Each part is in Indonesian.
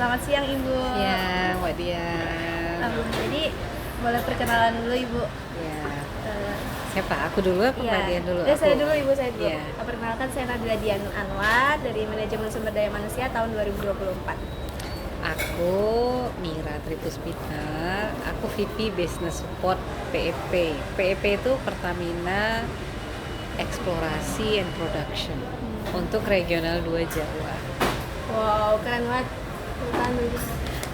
Selamat siang Ibu. Ya, Mbak Dian. Jadi boleh perkenalan dulu Ibu. Ya. Eh, Siapa? Aku dulu apa Mbak Dian dulu? Saya dulu Ibu, saya dulu. Iya. Perkenalkan, saya Nabila Dian Anwar dari Manajemen Sumber Daya Manusia tahun 2024. Aku Mira Tripuspita. Aku VP Business Support PEP. PEP itu Pertamina Eksplorasi and Production untuk regional 2 Jawa. Wow, keren banget. Perkenalkan dulu.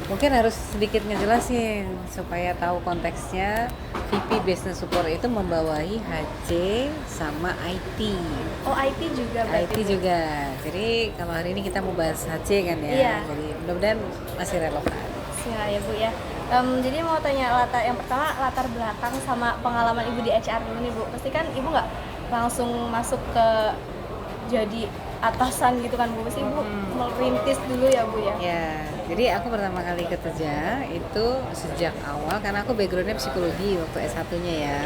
Mungkin harus sedikit ngejelasin supaya tahu konteksnya. VP Business Support itu membawahi HC sama IT. Oh, IT juga berarti. IT Bu? juga. Jadi kalau hari ini kita mau bahas HC kan ya. Iya. Jadi mudah-mudahan masih relevan. Siap ya Bu ya. Jadi mau tanya yang pertama latar belakang sama pengalaman Ibu di HR dulu nih Bu. Pasti kan Ibu nggak langsung masuk ke jadi atasan gitu kan Bu. Pasti Ibu merintis dulu ya Bu ya. Ya, jadi aku pertama kali kerja itu sejak awal karena aku backgroundnya psikologi waktu S1-nya ya.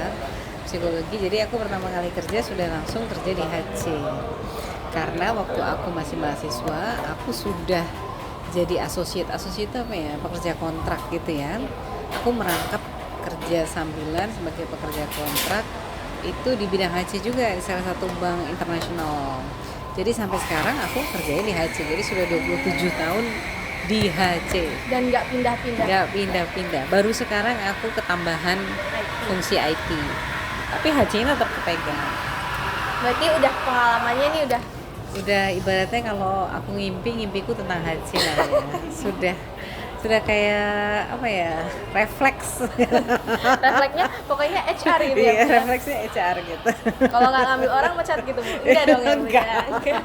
Psikologi, jadi aku pertama kali kerja sudah langsung kerja di HC. Karena waktu aku masih mahasiswa, aku sudah jadi associate apa ya, pekerja kontrak gitu ya. Aku merangkap kerja sambilan sebagai pekerja kontrak itu di bidang HC juga di salah satu bank internasional. Jadi sampai sekarang aku kerjain di HC, jadi sudah 27 tahun di HC. Dan nggak pindah-pindah. Nggak pindah-pindah, baru sekarang aku ketambahan fungsi IT. Tapi HC ini tetap kepegang. Berarti udah pengalamannya nih Udah ibaratnya kalau aku ngimpiku tentang HC lah ya. Sudah kayak apa ya, refleks. refleksnya pokoknya HR gitu ya. Iya, refleksnya HR gitu. Kalau nggak ngambil orang mecat gitu Bu. Enggak dong ya Bu. Enggak. Ya.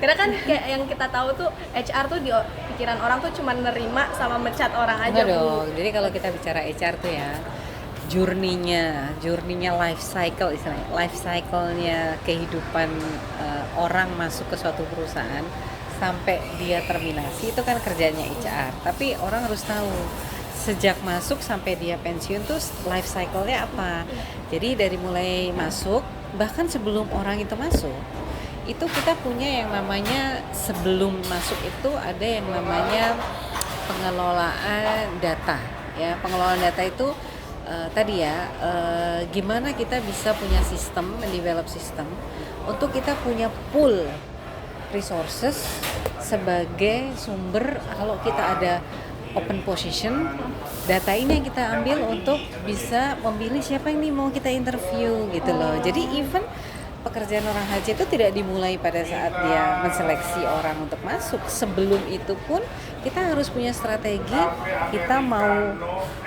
Karena kan kayak yang kita tahu tuh HR tuh di pikiran orang tuh cuma nerima sama mecat orang aja Enggak Bu. dong. Jadi kalau kita bicara HR tuh ya, journey-nya life cycle-nya kehidupan orang masuk ke suatu perusahaan sampai dia terminasi itu kan kerjanya HR. Tapi orang harus tahu sejak masuk sampai dia pensiun tuh life cycle-nya apa. Jadi dari mulai masuk, bahkan sebelum orang itu masuk, itu kita punya yang namanya sebelum masuk itu ada yang namanya pengelolaan data. Ya, pengelolaan data itu gimana kita bisa punya sistem, mendevelop sistem untuk kita punya pool resources sebagai sumber kalau kita ada open position, data ini yang kita ambil untuk bisa memilih siapa yang nih mau kita interview gitu loh. Jadi even pekerjaan orang HC itu tidak dimulai pada saat dia menseleksi orang untuk masuk. Sebelum itu pun kita harus punya strategi, kita mau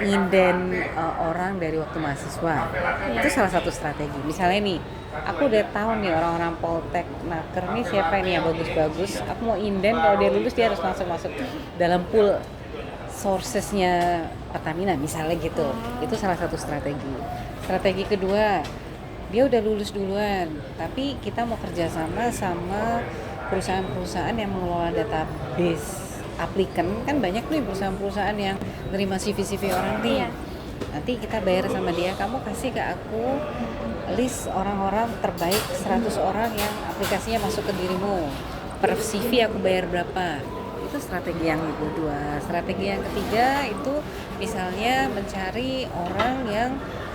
nginden orang dari waktu mahasiswa. Itu salah satu strategi. Misalnya nih, aku udah tahu nih orang-orang Poltek Naker nih siapa ini yang bagus-bagus. Aku mau inden kalau dia lulus dia harus masuk dalam pool sourcesnya Pertamina misalnya gitu. Itu salah satu strategi. Strategi kedua, dia udah lulus duluan, tapi kita mau kerjasama sama perusahaan-perusahaan yang mengelola database aplikan. Kan banyak nih perusahaan-perusahaan yang nerima CV orang nih. Iya. Nanti kita bayar sama dia, kamu kasih ke aku list orang-orang terbaik 100 orang yang aplikasinya masuk ke dirimu. Per CV aku bayar berapa. Itu strategi yang kedua. Strategi yang ketiga itu misalnya mencari orang yang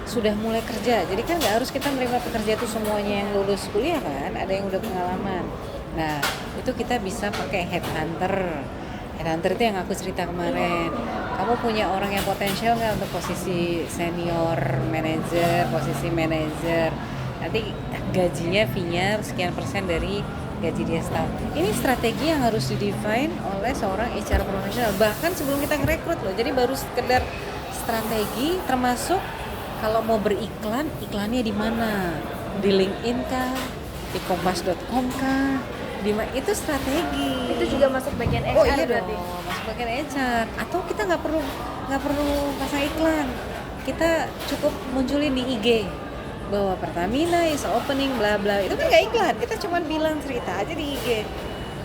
sudah mulai kerja. Jadi kan nggak harus kita menerima pekerja itu semuanya yang lulus kuliah kan, ada yang udah pengalaman. Nah, itu kita bisa pakai headhunter. Headhunter itu yang aku cerita kemarin. Kamu punya orang yang potensial nggak untuk posisi senior manager, posisi manager. Nanti gajinya fee-nya sekian persen dari gaji dia setahun. Ini strategi yang harus didefine oleh seorang HR profesional bahkan sebelum kita ngerekrut loh. Jadi baru sekedar strategi, termasuk kalau mau beriklan, iklannya di mana? Di LinkedIn kah? Di kompas.com kah? Itu strategi. Itu juga masuk bagian HR. Oh iya berarti. dong, masuk bagian HR. Atau kita nggak perlu pasang iklan. Kita cukup munculin di IG bahwa Pertamina is opening bla bla. Itu kan nggak iklan. Kita cuma bilang cerita aja di IG.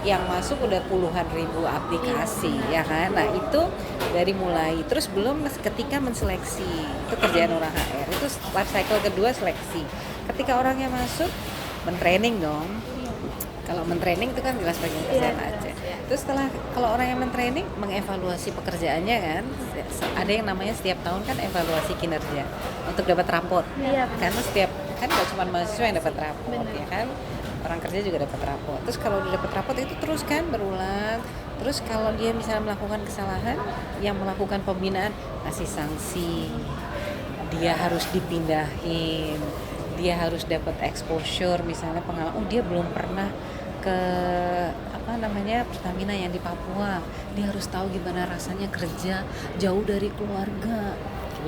Yang masuk udah puluhan ribu aplikasi, ya kan? Nah itu dari mulai, terus belum ketika menseleksi, itu kerjaan orang HR, itu life cycle kedua seleksi. Ketika orangnya masuk, mentraining dong. Kalau mentraining itu kan jelas bagian kerjaan aja. Terus setelah kalau orang yang mentraining mengevaluasi pekerjaannya kan, ada yang namanya setiap tahun kan evaluasi kinerja untuk dapat raport. Iya, benar. Karena setiap kan nggak cuma mahasiswa yang dapat raport Benar. ya kan, orang kerja juga dapat raport. Terus kalau dia dapat raport itu terus kan berulang. Terus kalau dia misalnya melakukan kesalahan, yang melakukan pembinaan kasih sanksi, dia harus dipindahin, dia harus dapat exposure misalnya pengalaman. Oh dia belum pernah ke apa namanya Pertamina yang di Papua, dia harus tahu gimana rasanya kerja jauh dari keluarga.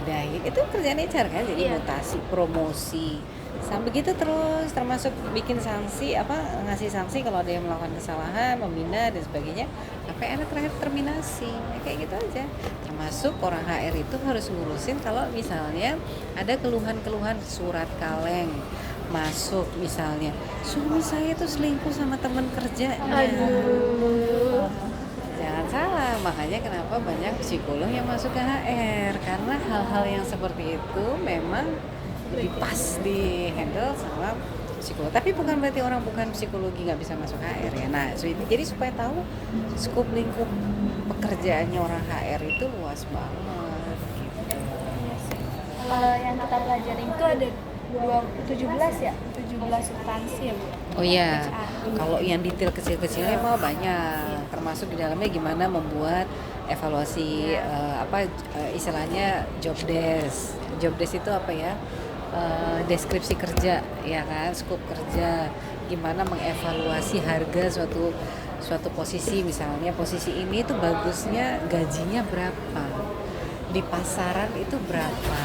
Udah itu kerjaan HR kan, jadi Iya. mutasi, promosi, sampai gitu terus, termasuk bikin sanksi apa ngasih sanksi kalau ada yang melakukan kesalahan, membina dan sebagainya, sampai ada terakhir terminasi. Ya, kayak gitu aja. Termasuk orang HR itu harus ngurusin kalau misalnya ada keluhan-keluhan surat kaleng masuk, misalnya suami saya tuh selingkuh sama teman kerjanya. Aduh. Jangan salah, makanya kenapa banyak psikolog yang masuk ke HR, karena hal-hal yang seperti itu memang lebih pas di handle sama psikolog. Tapi bukan berarti orang bukan psikologi nggak bisa masuk HR ya. Nah, jadi supaya tahu skop lingkup pekerjaannya orang HR itu luas banget gitu. Yang kita pelajari itu ada 17 ya, 17 substansi ya Bu. Oh iya, HR. kalau yang detail kecil-kecilnya mah banyak, termasuk di dalamnya gimana membuat evaluasi istilahnya job desk. Job desk itu apa ya? Deskripsi kerja, ya kan, skop kerja, gimana mengevaluasi harga suatu posisi, misalnya posisi ini tuh bagusnya gajinya berapa, di pasaran itu berapa,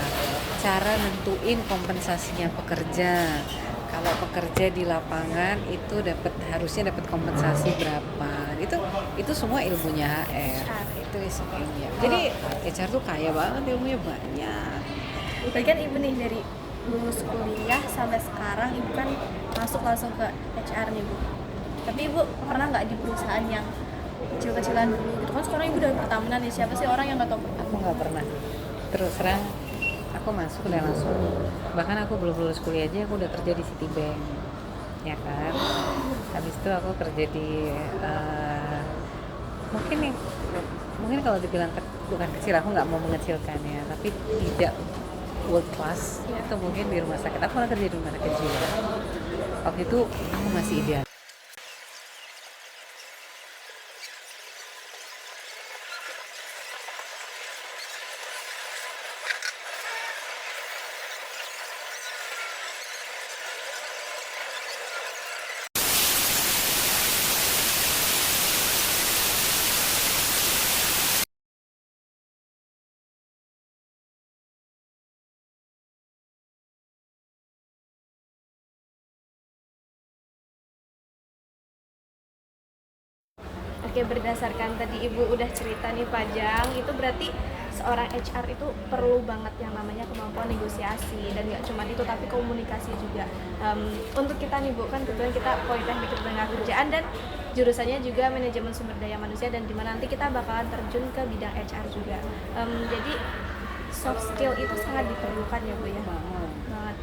cara nentuin kompensasinya pekerja. Kalau pekerja di lapangan itu harusnya dapat kompensasi berapa. Itu semua ilmunya HR. Itu ilmunya. Jadi HR tuh kaya banget, ilmunya banyak. Berarti kan Ibu nih dari lulus kuliah sampai sekarang Ibu kan masuk langsung ke HR nih Bu. Tapi Ibu pernah nggak di perusahaan yang kecil-kecilan dulu gitu kan, sekarang Ibu udah Pertamina nih, siapa sih orang yang nggak tahu Pertamina? Aku nggak pernah. Terus terang, aku masuk udah langsung. Bahkan aku belum lulus kuliah aja aku udah kerja di Citibank, ya kan. Habis itu aku kerja di mungkin kalau dibilang bukan kecil, aku nggak mau mengecilkan ya, tapi tidak world class. Itu mungkin di rumah sakit. Aku pernah kerja di rumah sakit jiwa. Waktu itu aku masih ideal. Oke, berdasarkan tadi Ibu udah cerita nih panjang, itu berarti seorang HR itu perlu banget yang namanya kemampuan negosiasi, dan nggak cuma itu tapi komunikasi juga. Untuk kita nih Bu, kan kebetulan kita Politeknik Ketenaga Kerjaan dan jurusannya juga manajemen sumber daya manusia, dan dimana nanti kita bakalan terjun ke bidang HR juga. Jadi soft skill itu sangat diperlukan ya Bu ya. Banget.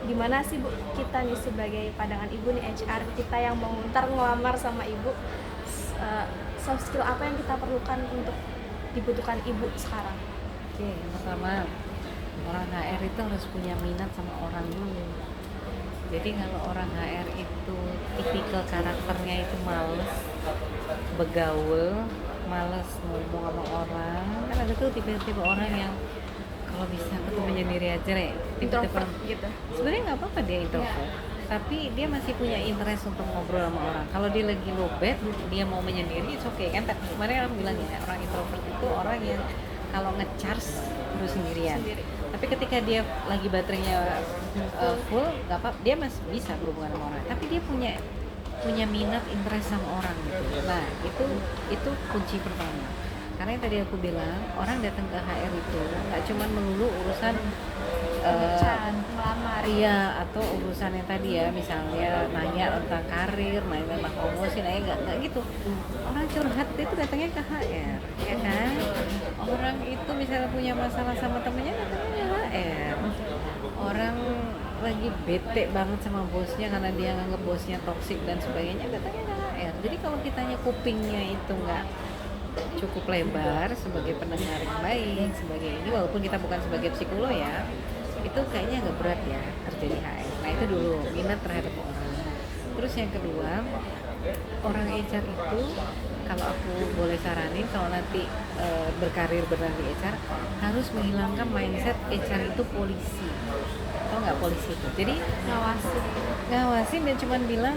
Gimana sih Bu kita nih sebagai pandangan Ibu nih HR, kita yang mau ntar ngelamar sama Ibu, soft skill apa yang kita perlukan untuk dibutuhkan Ibu sekarang? Oke, yang pertama, orang HR itu harus punya minat sama orang dulu. Jadi kalau orang HR itu tipikal karakternya itu males begaul, males ngomong sama orang, kan ada tuh tipe-tipe orang yang kalau bisa ketemu sendiri aja Introvert gitu. sebenarnya nggak apa-apa dia introvert, tapi dia masih punya interest untuk ngobrol sama orang. Kalau dia lagi low bad, dia mau menyendiri, it's okay kan. Kemarin orang bilang ya, orang introvert itu orang yang kalau ngecharge terus sendirian. Tapi ketika dia lagi baterainya full, nggak apa, dia masih bisa berhubungan sama orang. Tapi dia punya minat, interest sama orang gitu. Nah itu kunci pertama. Karena yang tadi aku bilang, orang datang ke HR itu nggak cuma melulu urusan melamar. iya, atau urusan yang tadi ya, misalnya nanya tentang karir, nanya tentang promosi, nggak gitu. Orang curhat itu datangnya ke HR, ya kan. Orang itu misalnya punya masalah sama temennya, datangnya ke HR. Orang lagi bete banget sama bosnya karena dia nganggap bosnya toksik dan sebagainya, datangnya ke HR. Jadi kalau kitanya kupingnya itu nggak cukup lebar sebagai pendengar yang baik, sebagai ini, walaupun kita bukan sebagai psikolog ya, itu kayaknya agak berat ya kerja di HR. Nah itu dulu, minat terhadap orang. Terus yang kedua, orang HR itu, kalau aku boleh saranin, kalau nanti berkarir beneran di HR, harus menghilangkan mindset HR itu polisi. Tau nggak polisi itu? Jadi ngawasin dan cuman bilang,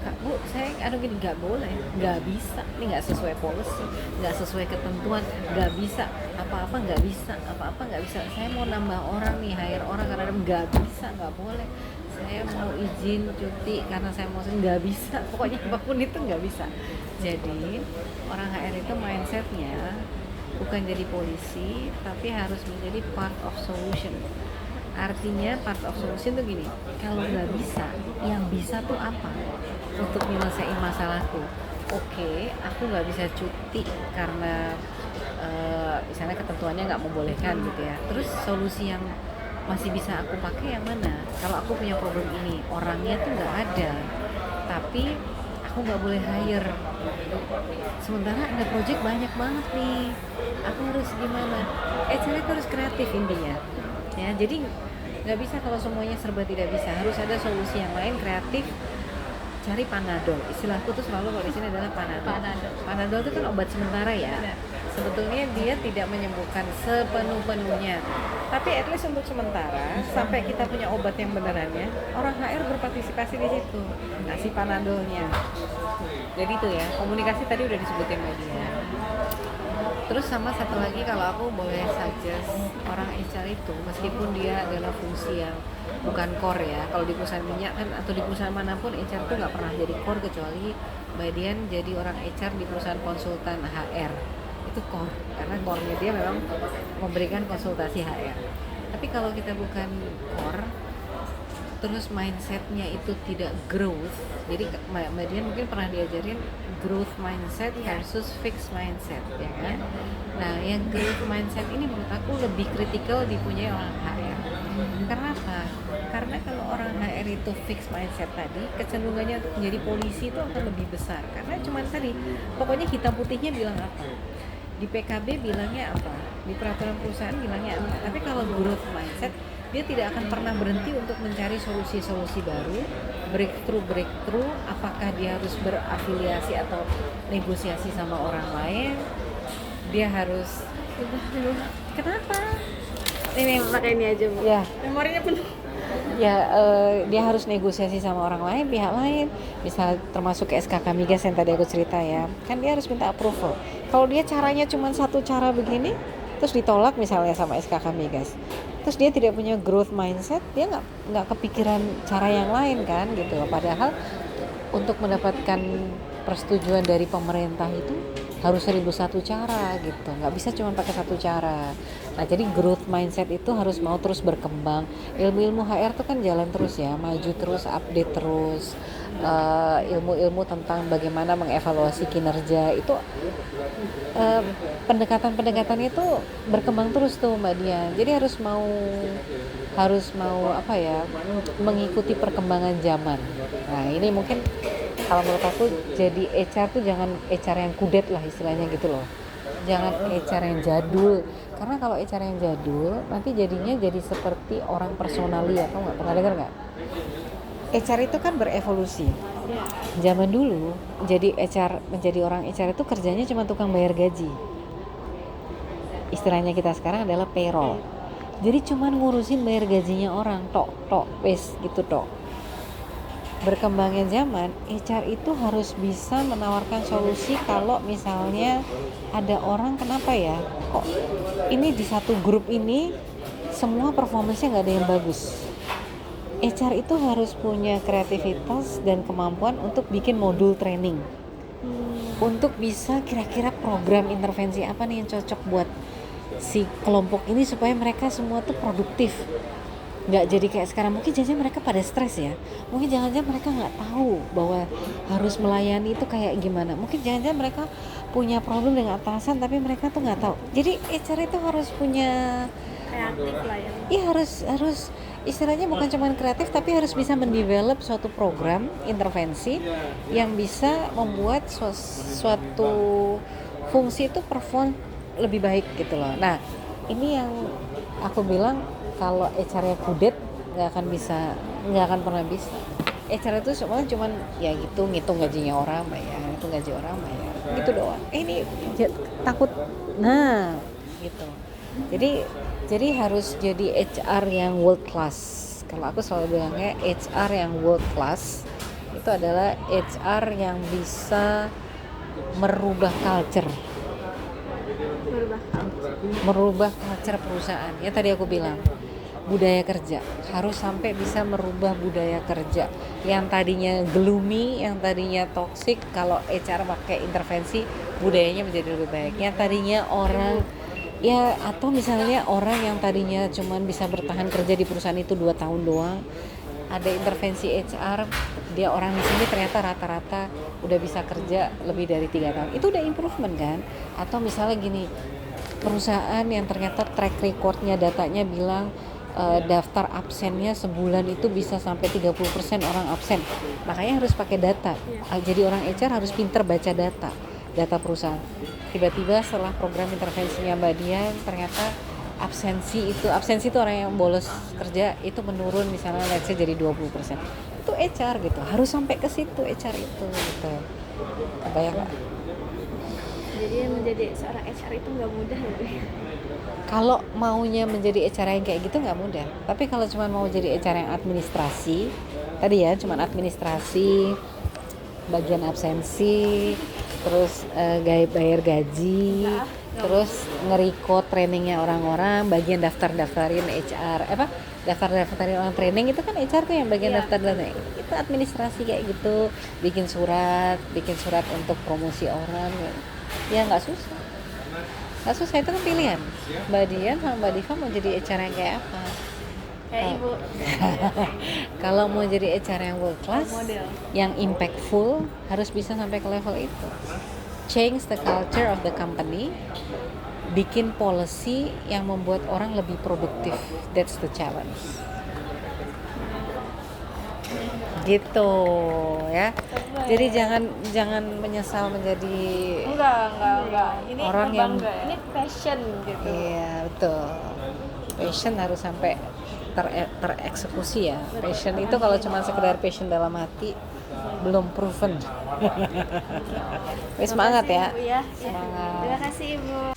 Kak, Bu, saya aduh gini, nggak boleh, nggak bisa, ini nggak sesuai policy, nggak sesuai ketentuan, nggak bisa, apa-apa nggak bisa, apa-apa nggak bisa. Saya mau nambah orang nih, hire orang karena nggak bisa, nggak boleh. Saya mau izin cuti karena saya mau, nggak bisa, pokoknya apapun itu nggak bisa. Jadi orang HR itu mindsetnya bukan jadi polisi, tapi harus menjadi part of solution. Artinya part of solution tuh gini, kalau nggak bisa, yang bisa tuh apa untuk menyelesaikan masalahku? Oke, aku nggak bisa cuti karena misalnya ketentuannya nggak membolehkan gitu ya. Terus solusi yang masih bisa aku pakai yang mana? Kalau aku punya problem ini, orangnya tuh nggak ada, tapi aku nggak boleh hire. Sementara ada project banyak banget nih, aku harus gimana? HR itu harus kreatif intinya. Ya, jadi nggak bisa kalau semuanya serba tidak bisa, harus ada solusi yang lain, kreatif. Cari Panadol, istilahku tuh selalu kalau di sini adalah Panadol itu kan obat sementara ya. Sebetulnya dia tidak menyembuhkan sepenuh-penuhnya, tapi at least untuk sementara sampai kita punya obat yang benerannya, orang HR berpartisipasi di situ, ngasih Panadolnya. Jadi itu ya, komunikasi tadi udah disebutin media. Terus sama satu lagi, kalau aku boleh suggest, orang HR itu meskipun dia adalah fungsi yang bukan core ya, kalau di perusahaan minyak kan atau di perusahaan manapun HR tuh nggak pernah jadi core kecuali bagian jadi orang HR di perusahaan konsultan HR itu core, karena core-nya dia memang memberikan konsultasi HR. Tapi kalau kita bukan core, terus mindsetnya itu tidak growth, jadi Mbak Dian mungkin pernah diajarin growth mindset versus fixed mindset ya kan. Nah yang growth mindset ini menurut aku lebih kritikal dipunyai orang HR. Karena apa? Karena kalau orang HR itu fixed mindset tadi, kecenderungannya untuk menjadi polisi itu akan lebih besar, karena cuma tadi pokoknya hitam putihnya bilang apa, di PKB bilangnya apa, di peraturan perusahaan bilangnya apa. Tapi kalau growth mindset, dia tidak akan pernah berhenti untuk mencari solusi-solusi baru, breakthrough, apakah dia harus berafiliasi atau negosiasi sama orang lain, dia harus kenapa? Ini pakai ini aja Bu. Ya. Memorinya penuh. Ya, dia harus negosiasi sama orang lain, pihak lain, misal termasuk ke SKK Migas yang tadi aku cerita ya, kan dia harus minta approval. Kalau dia caranya cuma satu cara begini, terus ditolak misalnya sama SKK Migas, terus dia tidak punya growth mindset, dia nggak kepikiran cara yang lain kan gitu. Padahal untuk mendapatkan persetujuan dari pemerintah itu harus 1001 cara gitu, nggak bisa cuma pakai satu cara. Nah jadi growth mindset itu harus mau terus berkembang. Ilmu-ilmu HR itu kan jalan terus ya, maju terus, update terus. Ilmu-ilmu tentang bagaimana mengevaluasi kinerja itu, pendekatan itu berkembang terus tuh Mbak Dian. Jadi harus mau apa ya, mengikuti perkembangan zaman. Nah ini mungkin kalau menurut aku jadi HR tuh jangan HR yang kudet lah istilahnya gitu loh, jangan HR yang jadul, karena kalau HR yang jadul nanti jadinya jadi seperti orang personalia. Kamu nggak pernah dengar nggak? HR itu kan berevolusi. Zaman dulu menjadi orang HR itu kerjanya cuma tukang bayar gaji, istilahnya kita sekarang adalah payroll. Jadi cuma ngurusin bayar gajinya orang, tok wes gitu tok. Berkembangnya zaman, HR itu harus bisa menawarkan solusi kalau misalnya ada orang kenapa ya, kok ini di satu grup ini semua performance-nya nggak ada yang bagus. HR itu harus punya kreativitas dan kemampuan untuk bikin modul training, untuk bisa kira-kira program intervensi apa nih yang cocok buat si kelompok ini supaya mereka semua tuh produktif. Nggak jadi kayak sekarang, mungkin jangan mereka pada stres ya, mungkin jangan-jangan mereka nggak tahu bahwa harus melayani itu kayak gimana, mungkin jangan-jangan mereka punya problem dengan atasan tapi mereka tuh nggak tahu. Jadi HR itu harus punya kreatif lah ya. Iya harus istilahnya bukan cuma kreatif tapi harus bisa mendevelop suatu program intervensi yang bisa membuat suatu fungsi itu perform lebih baik gitu loh. Nah, ini yang aku bilang kalau HR-nya kudet nggak akan pernah bisa. HR itu cuman ya gitu, ngitung gajinya orang bayar, ngitung gaji orang bayar, gitu doang. Ini takut, nah gitu. Jadi harus jadi HR yang world class. Kalau aku selalu bilangnya HR yang world class itu adalah HR yang bisa merubah culture perusahaan. Ya tadi aku bilang budaya kerja harus sampai bisa merubah budaya kerja yang tadinya gloomy, yang tadinya toxic. Kalau HR pakai intervensi, budayanya menjadi lebih baik. Yang tadinya orang ya, atau misalnya orang yang tadinya cuman bisa bertahan kerja di perusahaan itu 2 tahun doang, ada intervensi HR, dia orang di sini ternyata rata-rata udah bisa kerja lebih dari 3 tahun. Itu udah improvement kan? Atau misalnya gini, perusahaan yang ternyata track recordnya, datanya bilang daftar absennya sebulan itu bisa sampai 30% orang absen. Makanya harus pakai data. Jadi orang HR harus pinter baca data perusahaan. Tiba-tiba setelah program intervensinya Mbak Dian, ternyata absensi itu orang yang bolos kerja itu menurun, misalnya let's say jadi 20%. Itu HR gitu. Harus sampai ke situ HR itu gitu. Kebayang nggak? Jadi menjadi seorang HR itu nggak mudah gitu ya. Kalau maunya menjadi HR yang kayak gitu nggak mudah. Tapi kalau cuma mau jadi HR yang administrasi, tadi ya cuma administrasi, bagian absensi, terus bayar gaji, terus nge-record trainingnya orang-orang, bagian daftarin HR, daftarin orang training itu kan HR tuh yang bagian daftar-daftarin. Itu administrasi kayak gitu, bikin surat untuk promosi orang, ya nggak susah. Itu kan pilihan Mbak Dian sama Mbak Diva mau jadi HR yang kayak apa. Kayak ibu. Kalau mau jadi HR yang world class, model, yang impactful, harus bisa sampai ke level itu. Change the culture of the company, bikin policy yang membuat orang lebih produktif. That's the challenge. Gitu ya. Jadi jangan menyesal menjadi enggak. Ini orang yang ini passion gitu. Iya, betul. Passion harus sampai tereksekusi ya. Passion itu kalau cuma sekedar passion dalam hati belum proven. Semangat ya. Ibu, ya. Semangat. Terima kasih Ibu.